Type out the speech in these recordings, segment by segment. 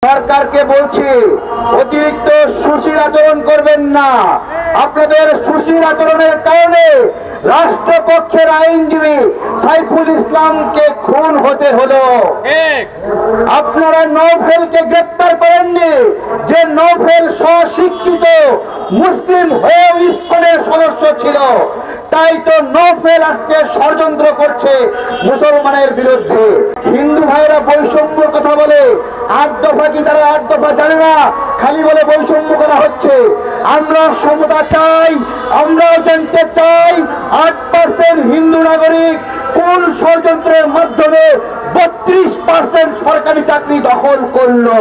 সরকারকে বলছি অতিরিক্ত সুশীল আচরণ করবেন না। আপনাদের সুশীল আচরণের কারণে রাষ্ট্রপক্ষের আইনজীবী সাইফুল ইসলামকে খুন হতে হলো। আপনারা নওফেলকে গ্রেপ্তার করেননি, যে নওফেল স্বস্বীকৃত মুসলিম হয়েও ইসকনের সদস্য ছিল। তাই তো নওফেল আজকে ষড়যন্ত্র করছে মুসলমানের বিরুদ্ধে। হিন্দু ভাইরা বৈষম্যর কথা বলে, ৮ দফা কি তারা ৮ দফা জানে না, খালি বলে বৈষম্য করা হচ্ছে। আমরা সমতা চাই, আমরাও জানতে চাই ৮% হিন্দু নাগরিক কোন ষড়যন্ত্রের মাধ্যমে ৩২% সরকারি চাকরি দখল করলো।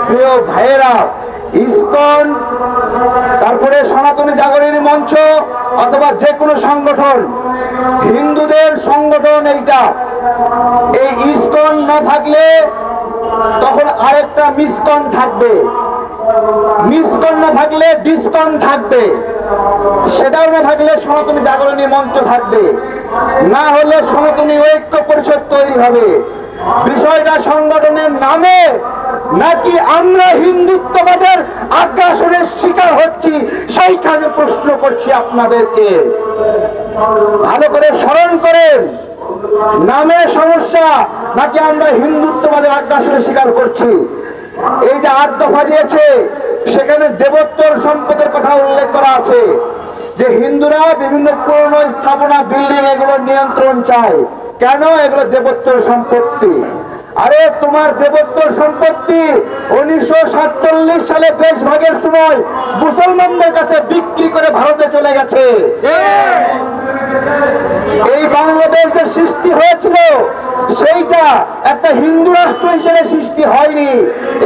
প্রিয় ভাইয়েরা, ইসকন, তারপরে সনাতনী জাগরণী মঞ্চ অথবা যে কোনো সংগঠন, হিন্দুদের সংগঠন এইটা। এই ইসকন না থাকলে তখন আরেকটা মিসকন থাকবে, মিসকন না থাকলে ডিসকন থাকবে, সেটাও না থাকলে সনাতনী জাগরণী মঞ্চ থাকবে, না হলে সনাতনী ঐক্য পরিষদ তৈরি হবে। বিষয়টা সংগঠনের নামে নাকি আমরা হিন্দুত্ববাদের আগ্রাসনের শিকার হচ্ছি, সেই কাজে প্রশ্ন করছি আপনাদেরকে। ভালো করে স্মরণ করেন, নামে সমস্যা নাকি আমরা হিন্দুত্ববাদের আগ্রাসনের শিকার করছি। এই যে ৮ দফা দিয়েছে, সেখানে দেবোত্তর সম্পদের কথা উল্লেখ করা আছে, যে হিন্দুরা বিভিন্ন পুরনো স্থাপনা, বিল্ডিং এগুলোর নিয়ন্ত্রণ চায়। কেন? এগুলো দেবোত্তর সম্পত্তি। আরে তোমার দেবোত্তর সম্পত্তি 1947 সালে দেশ ভাগের সময় মুসলমানদের কাছে বিক্রি করে ভারতে চলে গেছে। এই বাংলাদেশ যে সৃষ্টি হয়েছিল সেইটা একটা হিন্দু রাষ্ট্র হিসেবে সৃষ্টি হয়নি।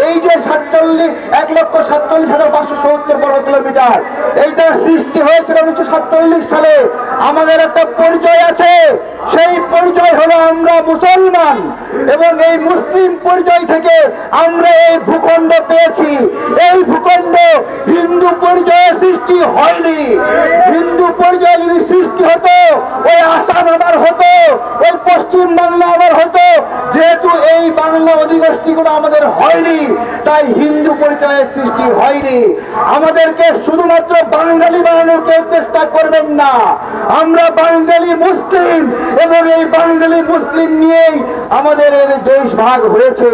এই যে 1,47,570 বর্গ কিলোমিটার, এইটা সৃষ্টি হয়েছিল 1947 সালে। আমাদের একটা পরিচয় আছে, সেই পরিচয় হলো আমরা মুসলমান, এবং এই মুসলিম পরিচয় থেকে আমরা এই ভূখণ্ড পেয়েছি। এই ভূখণ্ড হিন্দু পরিচয়ে সৃষ্টি হয়নি। হিন্দু পরিচয় যদি সৃষ্টি হতো, ওই আসাম আমার হতো, ওই পশ্চিম বাংলা আমার হতো। যেহেতু এই বাংলা অধিবাসীগুলো আমাদের হয়নি, তাই হিন্দু পরিচয়ের সৃষ্টি হয়নি। আমাদেরকে শুধুমাত্র বাঙালি বানানোর কেউ চেষ্টা করবেন না। আমরা বাঙালি মুসলিম, এবং এই বাঙালি মুসলিম নিয়েই আমাদের এই দেশ ভাগ হয়েছে।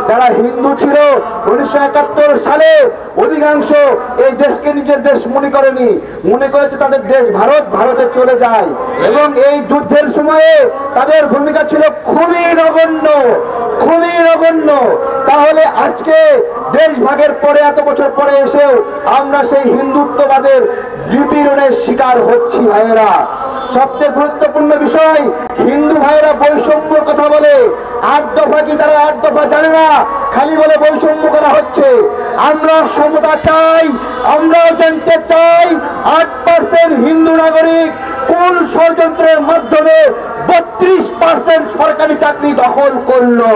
যারা হিন্দু ছিল 1971 সালে অধিকাংশ এই দেশকে নিজের দেশ মনে করেনি, মনে করেছে তাদের দেশ ভারত, ভারতে চলে যায়। এবং এই যুদ্ধের সময়ে তাদের ভূমিকা ছিল খুবই নগণ্য, খুবই নগণ্য। তাহলে আজকে দেশ ভাগের পরে, এত বছর পরে এসেও আমরা সেই হিন্দুত্ববাদের নিপীড়নের শিকার হচ্ছি। ভাইয়েরা, সবচেয়ে গুরুত্বপূর্ণ বিষয়, হিন্দু ভাইয়েরা বৈষম্যর কথা বলে, ৮ দফা কি তারা ৮ দফা জানে না, খালি বলে বৈষম্য করা হচ্ছে। আমরা সমতা চাই, আমরাও জানতে চাই ৮% হিন্দু নাগরিক কোন ষড়যন্ত্রের মাধ্যমে ৩২% সরকারি চাকরি দখল করলো।